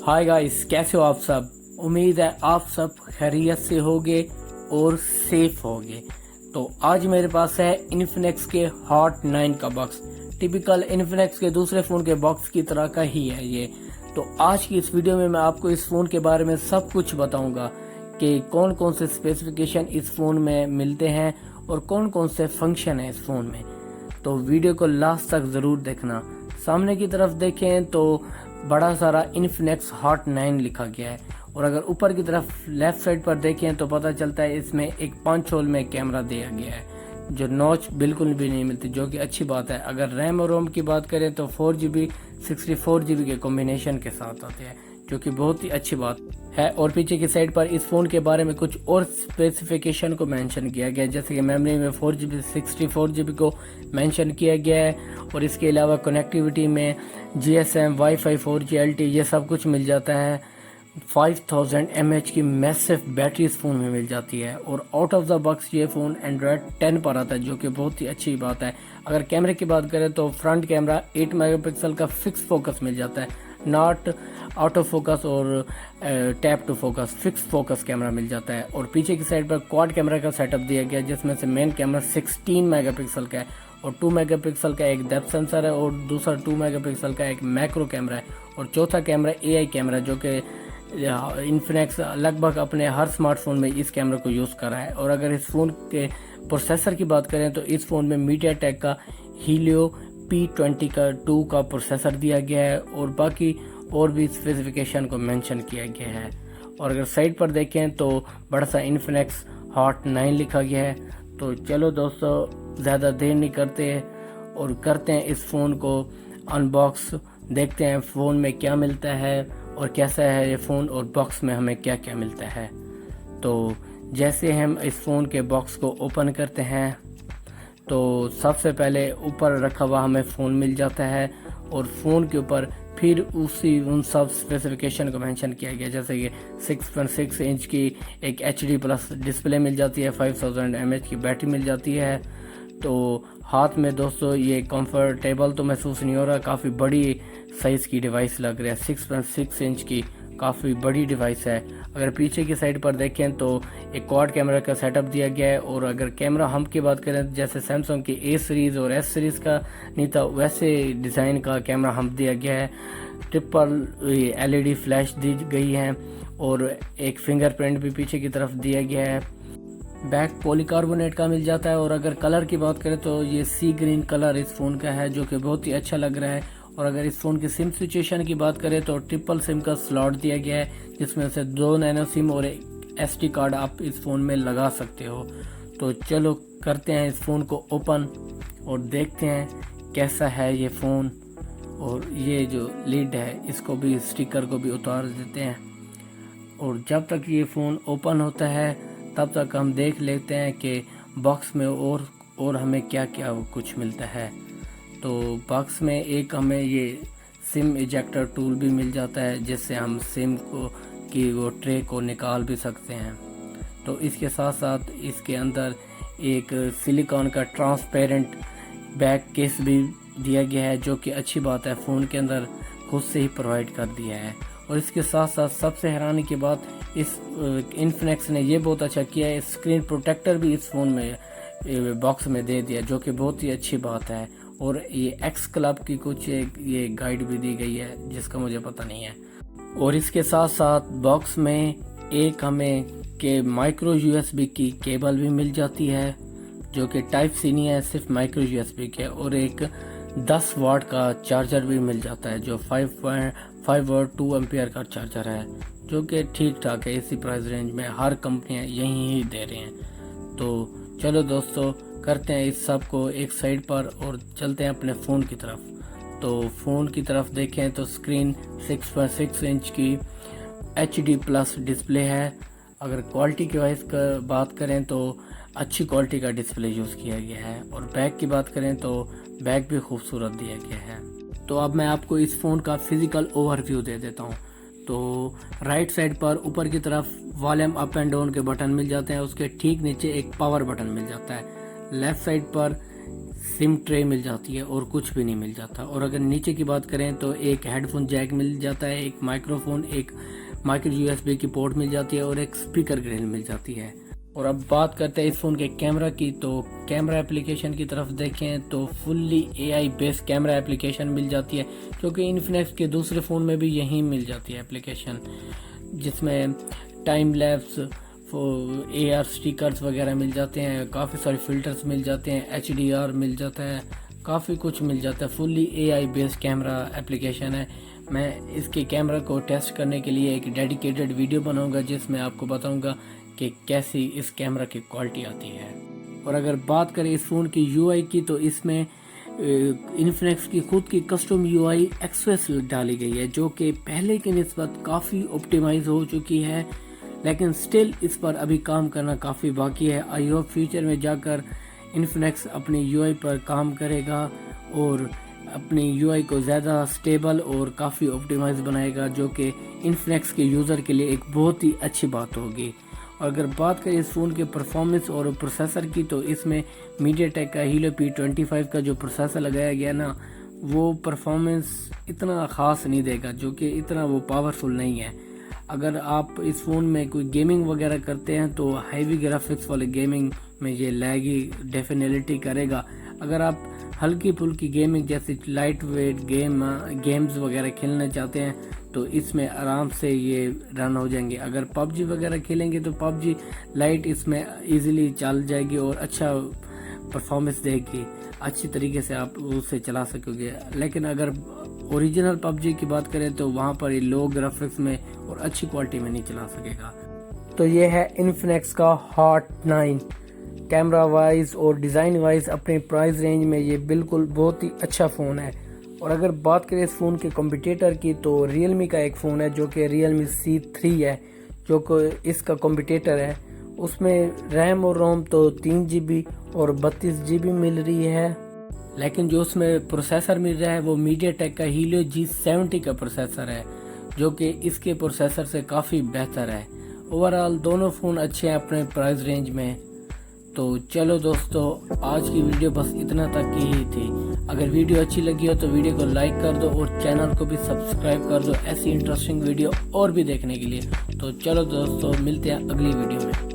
Hi guys, कैसे हो आप सब। उम्मीद है आप सब खैरियत से होगे और सेफ होगे। तो आज मेरे पास है इन्फिनिक्स के हॉट 9 का बॉक्स। टिपिकल इन्फिनिक्स के दूसरे फ़ोन के बॉक्स की तरह का ही है ये। तो आज की इस वीडियो में मैं आपको इस फ़ोन के बारे में सब कुछ बताऊंगा कि कौन कौन से स्पेसिफिकेशन इस फ़ोन में मिलते हैं और कौन कौन से फंक्शन है इस फ़ोन में। तो वीडियो को लास्ट तक ज़रूर देखना। सामने की तरफ देखें तो बड़ा सारा इन्फिनिक्स हॉट 9 लिखा गया है, और अगर ऊपर की तरफ लेफ्ट साइड पर देखें तो पता चलता है इसमें एक 5 होल में कैमरा दिया गया है, जो नॉच बिल्कुल भी नहीं मिलती, जो कि अच्छी बात है। अगर रैम और रोम की बात करें तो 4GB 64GB के कॉम्बिनेशन के साथ आते हैं, जो कि बहुत ही अच्छी बात है। और पीछे की साइड पर इस फ़ोन के बारे में कुछ और स्पेसिफिकेशन को मेंशन किया गया है, जैसे कि मेमोरी में 4GB 64GB को मेंशन किया गया है, और इसके अलावा कनेक्टिविटी में GSM, वाईफाई, 4G LTE ये सब कुछ मिल जाता है। 5000 mAh की मैसिव बैटरी इस फ़ोन में मिल जाती है, और आउट ऑफ द बॉक्स ये फ़ोन एंड्रॉयड 10 पर आता है, जो कि बहुत ही अच्छी बात है। अगर कैमरे की बात करें तो फ्रंट कैमरा 8 मेगापिक्सल का फिक्स फोकस मिल जाता है, नॉट ऑटो फोकस और tap to focus, fix focus camera मिल जाता है। और पीछे की साइड पर क्वाड कैमरा का सेटअप दिया गया है, जिसमें से मेन कैमरा 16 मेगापिक्सल का है, और 2 मेगापिक्सल का एक डेप्थ सेंसर है, और दूसरा 2 मेगापिक्सल का एक मैक्रो कैमरा है, और चौथा कैमरा AI कैमरा, जो कि इन्फिनिक्स लगभग अपने हर स्मार्टफोन में इस कैमरे को यूज़ कर रहा है। और अगर इस फ़ोन के प्रोसेसर की बात करें तो इस फ़ोन में मीडियाटेक का हीलियो P22 का प्रोसेसर दिया गया है, और बाकी और भी स्पेसिफिकेशन को मेंशन किया गया है। और अगर साइड पर देखें तो बड़ा सा इन्फिनिक्स हॉट 9 लिखा गया है। तो चलो दोस्तों, ज़्यादा देर नहीं करते और करते हैं इस फ़ोन को अनबॉक्स, देखते हैं फ़ोन में क्या मिलता है और कैसा है ये फ़ोन, और बॉक्स में हमें क्या क्या मिलता है। तो जैसे हम इस फ़ोन के बॉक्स को ओपन करते हैं तो सबसे पहले ऊपर रखा हुआ हमें फ़ोन मिल जाता है, और फ़ोन के ऊपर फिर उन सब स्पेसिफिकेशन को मेंशन किया गया, जैसे कि 6.6 इंच की एक HD+ डिस्प्ले मिल जाती है, 5000 mAh की बैटरी मिल जाती है। तो हाथ में दोस्तों ये कंफर्टेबल तो महसूस नहीं हो रहा, काफ़ी बड़ी साइज़ की डिवाइस लग रही है, 6.6 इंच की काफ़ी बड़ी डिवाइस है। अगर पीछे की साइड पर देखें तो एक क्वाड कैमरा का सेटअप दिया गया है, और अगर कैमरा हम की बात करें जैसे सैमसंग की A सीरीज़ और S सीरीज़ का नहीं था, वैसे डिज़ाइन का कैमरा हम दिया गया है। ट्रिपल LED फ्लैश दी गई है, और एक फिंगरप्रिंट भी पीछे की तरफ दिया गया है। बैक पॉलीकार्बोनेट का मिल जाता है, और अगर कलर की बात करें तो ये सी ग्रीन कलर इस फ़ोन का है, जो कि बहुत ही अच्छा लग रहा है। और अगर इस फ़ोन की सिम सिचुएशन की बात करें तो ट्रिपल सिम का स्लॉट दिया गया है, जिसमें से 2 नैनो सिम और एक SD कार्ड आप इस फ़ोन में लगा सकते हो। तो चलो करते हैं इस फ़ोन को ओपन और देखते हैं कैसा है ये फ़ोन। और ये जो लिड है इसको भी, स्टिकर को भी उतार देते हैं, और जब तक ये फ़ोन ओपन होता है तब तक हम देख लेते हैं कि बॉक्स में और हमें क्या क्या कुछ मिलता है। तो बॉक्स में एक हमें ये सिम इजेक्टर टूल भी मिल जाता है, जिससे हम सिम को की वो ट्रे को निकाल भी सकते हैं। तो इसके साथ साथ इसके अंदर एक सिलिकॉन का ट्रांसपेरेंट बैक केस भी दिया गया है, जो कि अच्छी बात है, फ़ोन के अंदर खुद से ही प्रोवाइड कर दिया है। और इसके साथ साथ सबसे हैरानी की बात, इस इन्फिनिक्स ने ये बहुत अच्छा किया है, स्क्रीन प्रोटेक्टर भी इस फ़ोन में बॉक्स में दे दिया, जो कि बहुत ही अच्छी बात है। और ये एक्स क्लब की कुछ ये गाइड भी दी गई है, जिसका मुझे पता नहीं है। और इसके साथ साथ बॉक्स में एक हमें के माइक्रो USB की केबल भी मिल जाती है, जो कि टाइप सी नहीं है, सिर्फ माइक्रो USB के, और एक 10 वाट का चार्जर भी मिल जाता है, जो 5 वाट 2 एम्पियर का चार्जर है, जो कि ठीक ठाक है। इसी प्राइस रेंज में हर कंपनियां यही ही दे रही हैं। तो चलो दोस्तों, करते हैं इस सब को एक साइड पर और चलते हैं अपने फ़ोन की तरफ। तो फ़ोन की तरफ देखें तो स्क्रीन 6.6 इंच की HD+ डिस्प्ले है। अगर क्वालिटी की वाइज का बात करें तो अच्छी क्वालिटी का डिस्प्ले यूज़ किया गया है, और बैक की बात करें तो बैक भी खूबसूरत दिया गया है। तो अब मैं आपको इस फ़ोन का फिज़िकल ओवरव्यू दे देता हूँ। तो राइट साइड पर ऊपर की तरफ वॉल्यूम अप एंड डाउन के बटन मिल जाते हैं, उसके ठीक नीचे एक पावर बटन मिल जाता है। लेफ़्ट साइड पर सिम ट्रे मिल जाती है और कुछ भी नहीं मिल जाता। और अगर नीचे की बात करें तो एक हेडफोन जैक मिल जाता है, एक माइक्रोफोन, एक माइक्रो यूएसबी की पोर्ट मिल जाती है और एक स्पीकर ग्रिल मिल जाती है। और अब बात करते हैं इस फ़ोन के कैमरा की, तो कैमरा एप्लीकेशन की तरफ देखें तो fully AI based camera application मिल जाती है, क्योंकि इन्फिनिक्स के दूसरे फ़ोन में भी यही मिल जाती है एप्लीकेशन, जिसमें टाइम लैप्स, AR स्टिकर्स वगैरह मिल जाते हैं, काफ़ी सारे फ़िल्टर्स मिल जाते हैं, HDR मिल जाता है, काफ़ी कुछ मिल जाता है। Fully AI based camera application है। मैं इसके कैमरा को टेस्ट करने के लिए एक डेडिकेटेड वीडियो बनाऊंगा, जिसमें आपको बताऊंगा कि कैसी इस कैमरा की क्वालिटी आती है। और अगर बात करें इस फ़ोन की UI की, तो इसमें इन्फिनिक्स की खुद की कस्टम UI एक्सप्रेस डाली गई है, जो कि पहले की निस्बत काफ़ी ऑप्टिमाइज हो चुकी है, लेकिन स्टिल इस पर अभी काम करना काफ़ी बाकी है। आई होप फ्यूचर में जाकर इन्फिनिक्स अपनी UI पर काम करेगा और अपनी UI को ज़्यादा स्टेबल और काफ़ी ऑप्टिमाइज बनाएगा, जो कि इन्फिनिक्स के यूज़र के लिए एक बहुत ही अच्छी बात होगी। और अगर बात करें इस फ़ोन के परफॉर्मेंस और प्रोसेसर की, तो इसमें मीडियाटेक का हीलो P25 का जो प्रोसेसर लगाया गया ना, वो परफॉर्मेंस इतना ख़ास नहीं देगा, जो कि इतना वो पावरफुल नहीं है। अगर आप इस फ़ोन में कोई गेमिंग वगैरह करते हैं तो हैवी ग्राफिक्स वाले गेमिंग में ये लैगी डेफिनेटली करेगा। अगर आप हल्की फुल्की गेमिंग जैसे लाइट वेट गेम्स वगैरह खेलना चाहते हैं तो इसमें आराम से ये रन हो जाएंगे। अगर PUBG वगैरह खेलेंगे तो PUBG लाइट इसमें इजीली चल जाएगी और अच्छा परफॉर्मेंस देगी, अच्छी तरीके से आप उसे चला सकोगे। लेकिन अगर ओरिजिनल PUBG की बात करें तो वहाँ पर ये लो ग्राफिक्स में और अच्छी क्वालिटी में नहीं चला सकेगा। तो ये है इन्फिनिक्स का हॉट 9। कैमरा वाइज और डिज़ाइन वाइज अपने प्राइस रेंज में ये बिल्कुल बहुत ही अच्छा फ़ोन है। और अगर बात करें इस फ़ोन के कॉम्पिटिटर की, तो रियलमी का एक फ़ोन है जो कि रियलमी C3 है, जो कि इसका कॉम्पिटिटर है। उसमें रैम और रोम तो 3 GB और 32 GB मिल रही है, लेकिन जो उसमें प्रोसेसर मिल रहा है वो मीडियाटेक का हीलियो G70 का प्रोसेसर है, जो कि इसके प्रोसेसर से काफ़ी बेहतर है। ओवरऑल दोनों फ़ोन अच्छे हैं अपने प्राइस रेंज में। तो चलो दोस्तों, आज की वीडियो बस इतना तक की ही थी। अगर वीडियो अच्छी लगी हो तो वीडियो को लाइक कर दो और चैनल को भी सब्सक्राइब कर दो ऐसी इंटरेस्टिंग वीडियो और भी देखने के लिए। तो चलो दोस्तों, मिलते हैं अगली वीडियो में।